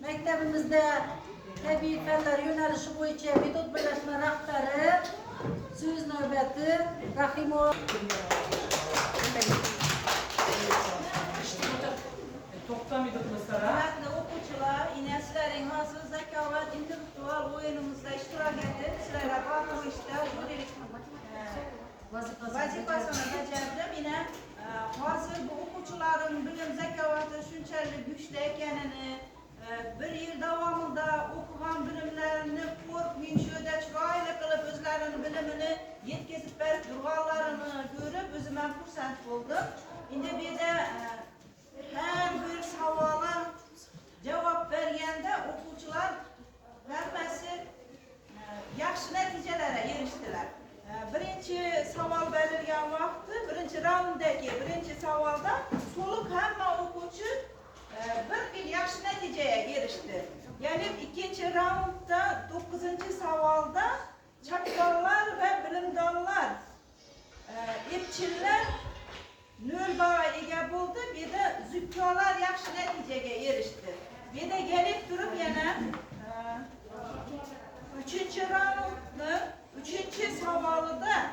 Mektebimizde tabii fenler yönelişi boyunca Metod Birleşme Rahberi söz nöbeti Rahimov. Hürmetli okuçular, ineslerin hasıl zekavat intellektual oyunumuzda iştirak edip sırayla bakmıştı. Vazifasını becerdim. Yine hazır bu okuçuların bilim zekavatı şunçalık güçlü ekenini bir yıl davamında okugan bilimlerini korkmayınca da çırayla kılıp özlerinin bilimini yetkizip verip durganlarını görüp özüme kursant buldum. Şimdi bir de her bir savala cevap vergende okuçular vermesi yaxşı neticelere eriştiler. Birinci saval belirgen vakti, birinci raunddaki birinci savalda soluk hamma okuçu bir yaxşı neticeye erişti. Gelip ikinci raundda 9. savalda çakkallar ve bilimdonlar, epçiller nöl bağa ege buldu. Bir de zükkalar yaxşı neticeye erişti. Bir de gelip durup yana 3. raundda 3. savalıda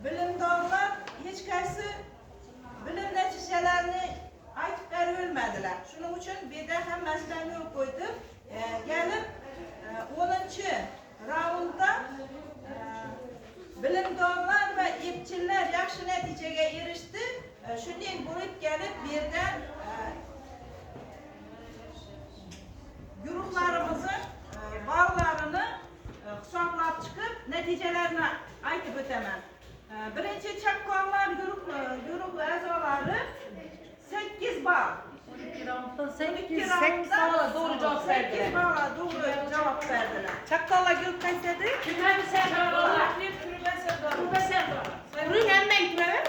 bilimdonlar hiç kaysı bilim neticelerini aytıp vermediler. Şunun için bir de hem mesleğini koyduk. Gelip 10. raundda bilimdonlar ve ipçiller yaxşı neticeye erişti. Şunun grup gelip bir de gruplarımızın ballarını hesaplayıp çıkıp neticelerini aytıp ötemem. Birinci çakkallar grup azaları 8 bal. 8 bala doğru cevap verdiler. 8 bala doğru cevap verdiler. Çakkallar grup kaysaydı? Türbe Sevdalar. Türbe Sevdalar. Bunu hemen güvenem.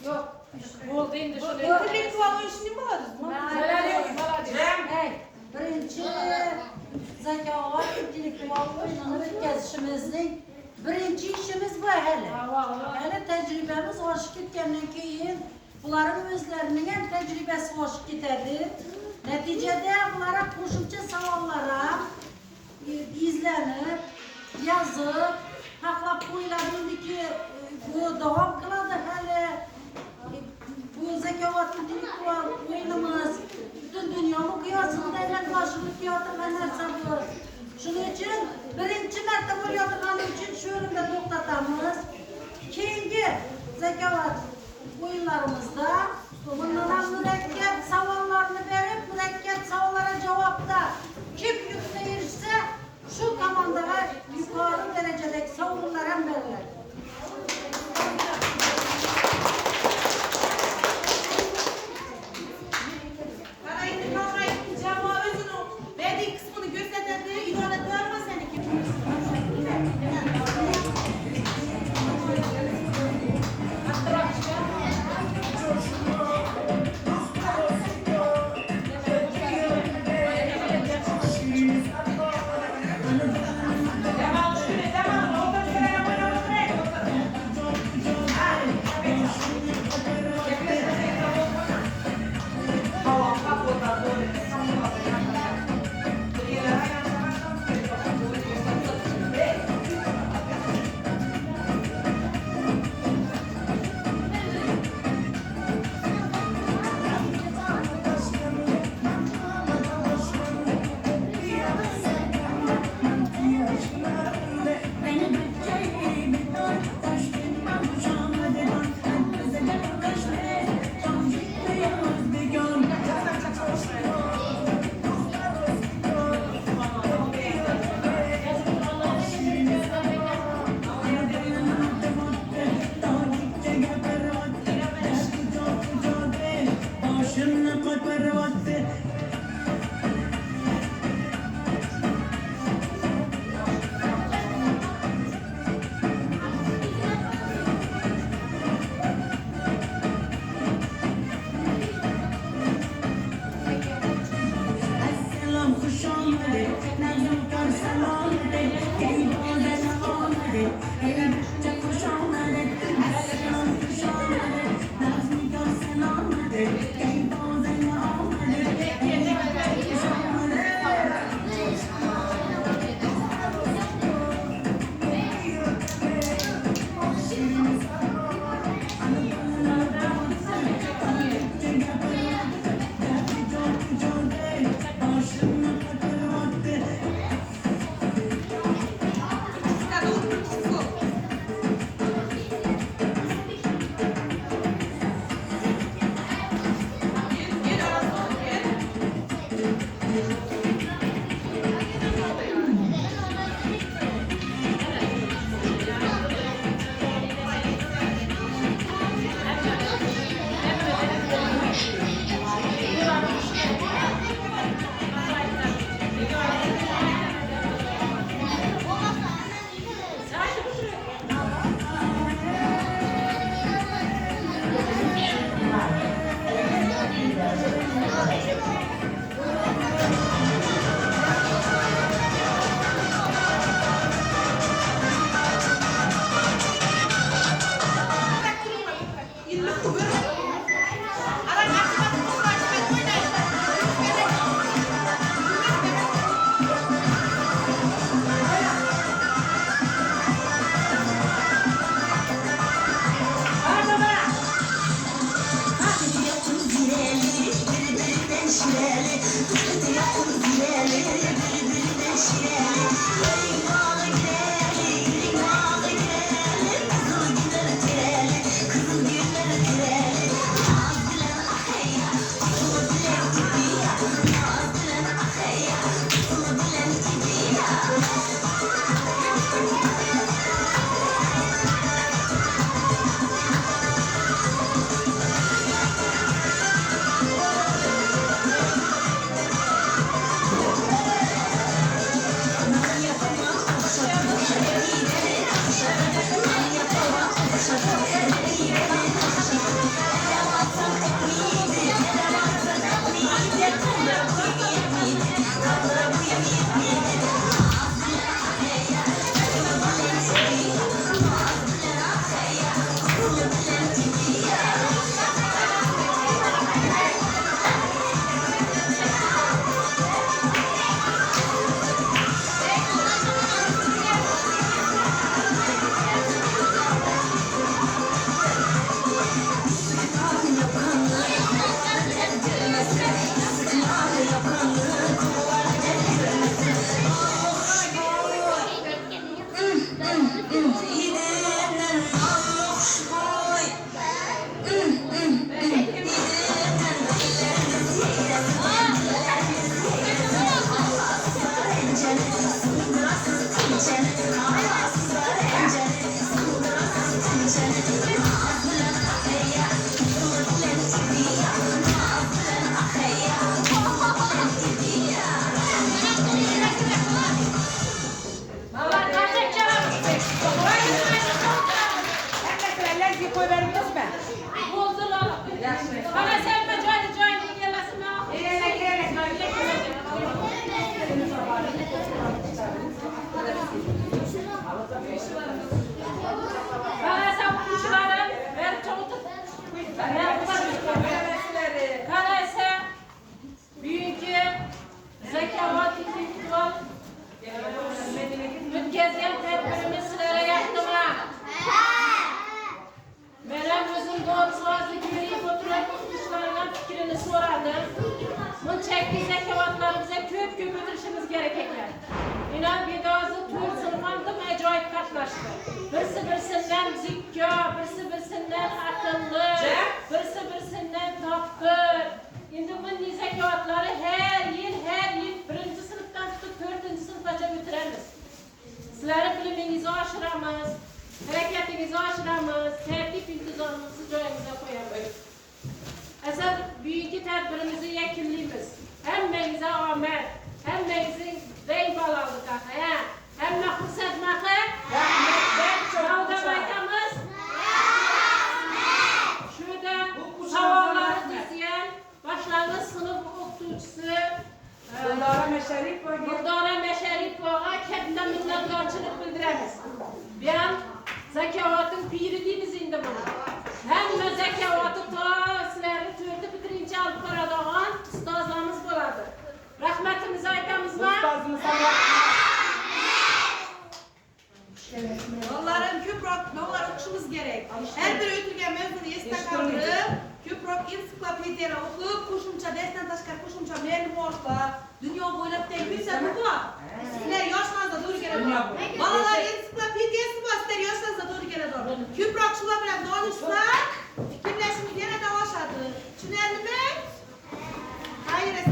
Yok. Bol değil de şöyle. İntellektual işini mi alırız? Helal yok. Hey, birinci zekavat intellektual oyununu o'tkazishimizning birinchi ishimiz bu hele. Hele tecrübemiz oshib ketgandan keyin buların o'zlarining ham tecrübesi oshib ketadi. Neticede bunlara qo'shimcha savollar izlanib, yazib, haqlab qo'yiladi bu davom qiladi hali. Bu zakovat intellektual o'yinimiz butun dunyo miqyosida aylanish qilayotgan narsa bu. Shuning uchun birinchi marta bo'layotgani uchun shu o'rinda to'xtatamiz. Keyingi zakovat o'yinlarimizda bundan ham murakkab savollarni berib, murakkab savollara javobda kim yutuqqa erishsa, shu komandaga yuqori darajadagi sovg'alar ham beriladi. Belki zekavatlarımıza köp ötürüşümüz gerekekler. İnan bir dağızı tür sınıfandım acayip katlaştı. Birisinden zikka, birisinden akıllı, birisinden taptır. Şimdi bu zekavatları her yıl birinci sınıftan tutup 4. sınıfaca götüremiz. Sizlerin biliminizi aşıramız, hareketinizi aşıramız, tertip intizamınızı joyumuza koyamayız. Esas büyük tedbirimizi yakınlıyız. Hemmenize amer, hemmenizin beybalallık akaya, hemme hussetmekı, Davda baytamız, şurada savalları diziyen başlangıç sınıf okuyucusu, Muhdara Meşerif Bağa kendine minnettarçılık bildiremiz. Ben zekavatın piri değiliz indi bunu. Hem de zekavatı ta